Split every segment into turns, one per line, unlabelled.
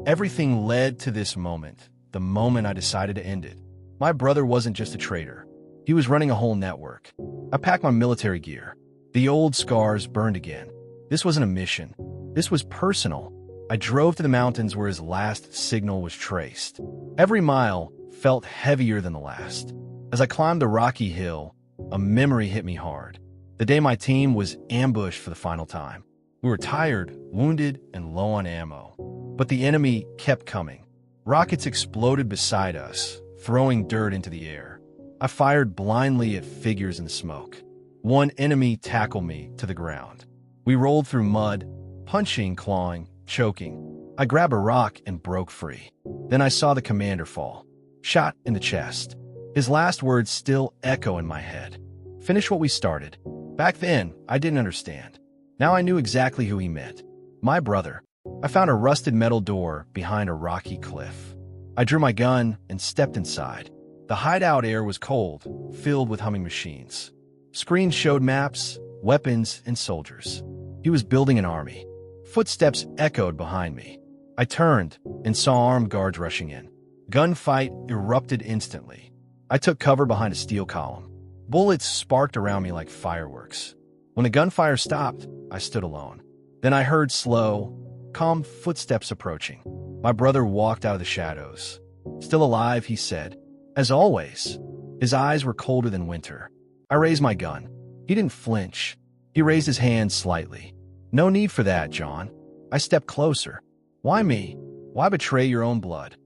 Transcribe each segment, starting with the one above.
Everything led to this moment, the moment I decided to end it. My brother wasn't just a traitor. He was running a whole network. I packed my military gear. The old scars burned again. This wasn't a mission. This was personal. I drove to the mountains where his last signal was traced. Every mile felt heavier than the last. As I climbed the rocky hill, a memory hit me hard. The day my team was ambushed for the final time. We were tired, wounded, and low on ammo. But the enemy kept coming. Rockets exploded beside us, throwing dirt into the air. I fired blindly at figures in the smoke. One enemy tackled me to the ground. We rolled through mud, punching, clawing, choking. I grabbed a rock and broke free. Then I saw the commander fall, shot in the chest. His last words still echo in my head. Finish what we started. Back then, I didn't understand. Now I knew exactly who he meant. My brother. I found a rusted metal door behind a rocky cliff. I drew my gun and stepped inside. The hideout air was cold, filled with humming machines. Screens showed maps, weapons, and soldiers. He was building an army. Footsteps echoed behind me. I turned and saw armed guards rushing in. Gunfight erupted instantly. I took cover behind a steel column. Bullets sparked around me like fireworks. When the gunfire stopped, I stood alone. Then I heard slow, calm footsteps approaching. My brother walked out of the shadows. Still alive, he said. As always. His eyes were colder than winter. I raised my gun. He didn't flinch. He raised his hand slightly. No need for that, John. I stepped closer. Why me? Why betray your own blood?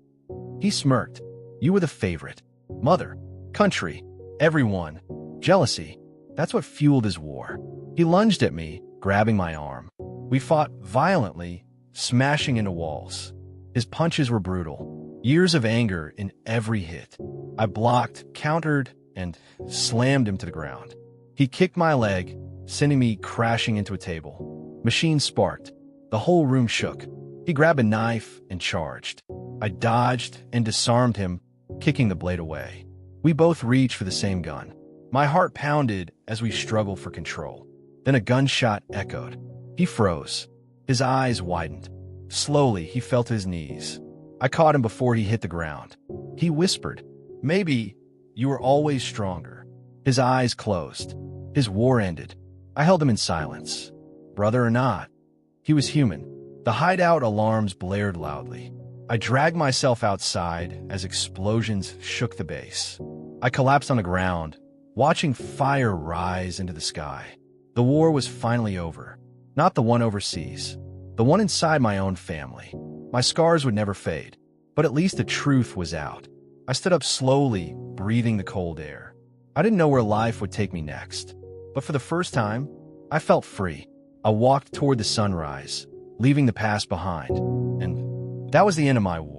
He smirked. You were the favorite. Mother, country, everyone. Jealousy. That's what fueled his war. He lunged at me, grabbing my arm. We fought violently, smashing into walls. His punches were brutal. Years of anger in every hit. I blocked, countered, and slammed him to the ground. He kicked my leg, sending me crashing into a table. Machines sparked. The whole room shook. He grabbed a knife and charged. I dodged and disarmed him, kicking the blade away. We both reached for the same gun. My heart pounded as we struggled for control. Then a gunshot echoed. He froze. His eyes widened. Slowly, he fell to his knees. I caught him before he hit the ground. He whispered, "Maybe you were always stronger." His eyes closed. His war ended. I held him in silence. Brother or not, he was human. The hideout alarms blared loudly. I dragged myself outside as explosions shook the base. I collapsed on the ground, watching fire rise into the sky. The war was finally over. Not the one overseas. The one inside my own family. My scars would never fade, but at least the truth was out. I stood up slowly, breathing the cold air. I didn't know where life would take me next, but for the first time, I felt free. I walked toward the sunrise, leaving the past behind, and that was the end of my war.